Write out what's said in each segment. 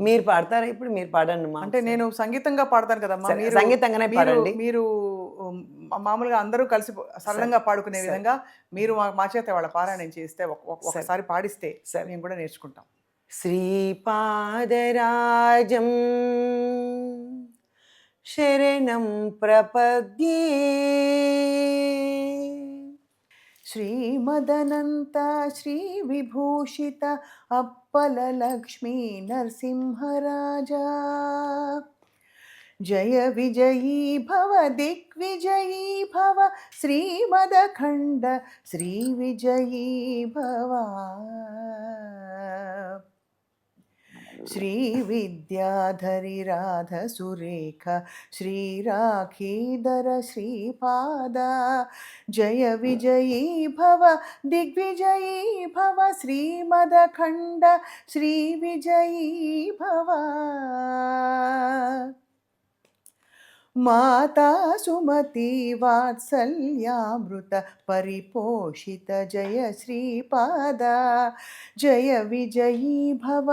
మీరు పాడతారా ఇప్పుడు? మీరు పాడండి మా అంటే నేను సంగీతంగా పాడతాను కదమ్మా. సరే, మీరు సంగీతంగానే మీరు పాడండి. మీరు మామూలుగా అందరూ కలిసి సరే. సరళంగా పాడుకునే సరే. విధంగా మీరు మా చేత వాళ్ళ పారాయణం చేస్తే సరే. ఒకసారి పాడిస్తే సరే. మేము కూడా నేర్చుకుంటాం. శ్రీపాదరాజం శరణం ప్రపద్యే. శ్రీమదనంత శ్రీ విభూషిత అప్పల లక్ష్మీ నరసింహరాజా జయ విజయీ భవ దిగ్విజయీ భవ శ్రీమదఖండ శ్రీ విజయీ భవ శ్రీ విద్యాధరి రాధ సురేఖ శ్రీ రాఖీధర శ్రీపాద జయ విజయీ భవ దిగ్విజయీ భవ శ్రీమదఖండ శ్రీ విజయీ భవ माता सुमति वात्सल्यामृत परिपोषित जय श्रीपादा जय विजयी भव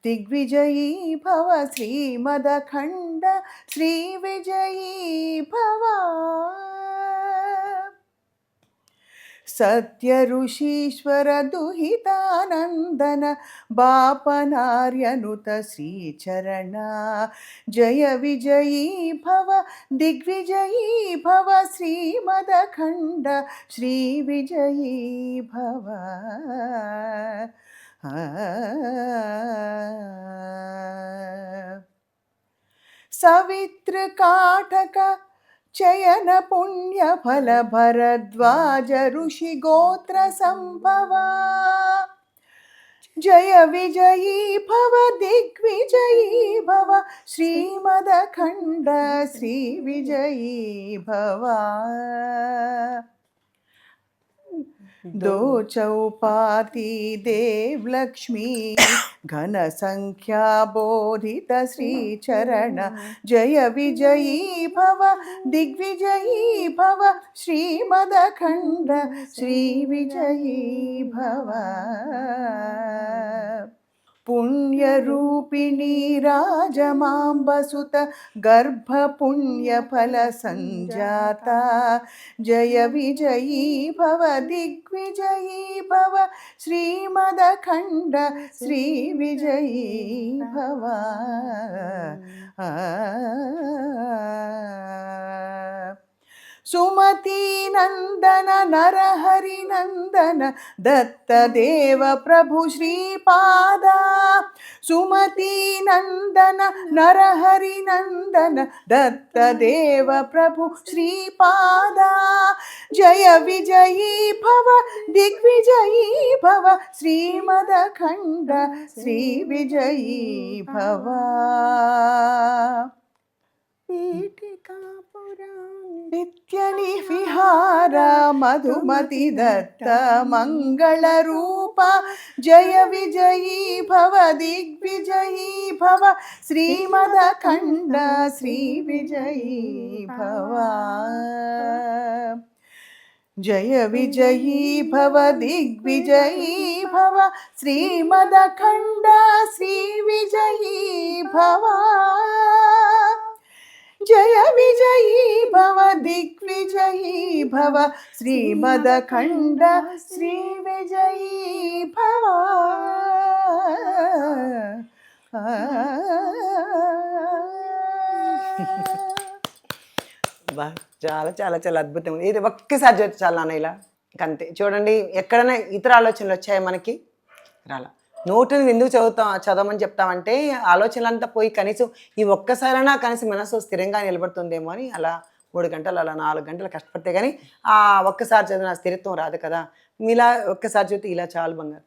दिग्विजयी भव श्रीमदखंड श्री विजयी भव सत्य ऋषीश्वर दुहितानंदन बापनार्यनुत श्रीचरण जय विजयी भव दिग्विजयी भव श्रीमदखंड श्री विजयी भव सवित्र काटक चयन पुण्य फल भरद्वाज ऋषि गोत्र संभवा जय विजयी भव दिग्विजयी भव श्रीमदखंड श्री विजयी भवा दो चौपाती देव लक्ष्मी घन संख्या बोधित श्री चरण जय विजयी भव दिग्विजयी भव श्रीमदखंड श्री विजयी भव पुण्य रूपिणी राजमांबसुत गर्भ पुण्य फल संजाता जय विजयी भव दिग्विजयी भव श्रीमदखंड श्री विजयी भव सुमति नंदन नरहरि नंदन दत्त देव प्रभु श्रीपादा सुमति नंदन नरहरि नंदन दत्त देव प्रभु श्रीपादा जय विजयी भव दिग्विजयी भव श्रीमदखंड श्री विजयी भव नित्यनि विहार मधुमति दत्त मंगल रूप जय विजयी भव दिग्विजयी भव श्रीमदखंड श्री विजयी भव जय विजयी भव दिग्विजयी भव श्रीमदखंड श्री विजयी भव जय विजयी भव दिग्विजयी भव श्रीमदखंड श्री विजयी भव బా చాలా చాలా చాలా అద్భుతం. ఇది ఒక్కసారి చూస్తే చాలా నాన్న ఇలా అంతే. చూడండి, ఎక్కడైనా ఇతర ఆలోచనలు వచ్చాయి మనకి? రాలా. నోటిని ఎందుకు చదవమని చెప్తామంటే ఆలోచనలంతా పోయి కనీసం ఈ ఒక్కసారైనా కనీసం మనసు స్థిరంగా నిలబడుతుందేమో అని అలా 3 గంటలు అలా 4 గంటలు కష్టపడితే కానీ ఆ ఒక్కసారి చదివిన స్థిరత్వం రాదు కదా. ఇలా ఒక్కసారి చదివితే ఇలా చాలా బంగారు.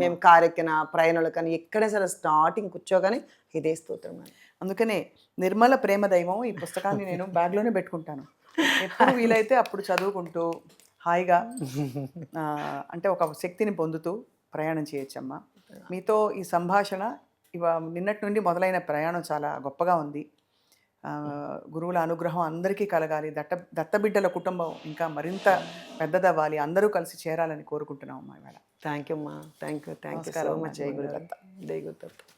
మేము కారెక్కిన ప్రయాణాలు కానీ ఎక్కడైనా సరే స్టార్టింగ్ కూర్చోగానే ఇదే స్తోత్రం. అందుకనే నిర్మల ప్రేమ దైవం ఈ పుస్తకాన్ని నేను బ్యాగ్లోనే పెట్టుకుంటాను. ఎప్పుడు వీలైతే అప్పుడు చదువుకుంటూ హాయిగా అంటే ఒక శక్తిని పొందుతూ ప్రయాణం చేయొచ్చమ్మా. మీతో ఈ సంభాషణ నిన్నటి నుండి మొదలైన ప్రయాణం చాలా గొప్పగా ఉంది. గురువుల అనుగ్రహం అందరికీ కలగాలి. దత్తబిడ్డల కుటుంబం ఇంకా మరింత పెద్దదవ్వాలి. అందరూ కలిసి చేరాలని కోరుకుంటున్నాం అమ్మా ఇవాళ. థ్యాంక్ యూ అమ్మా, థ్యాంక్ యూ సో నమస్కారం అమ్మా. మచ్. జై గురుదత్త. జై గురుదత్త.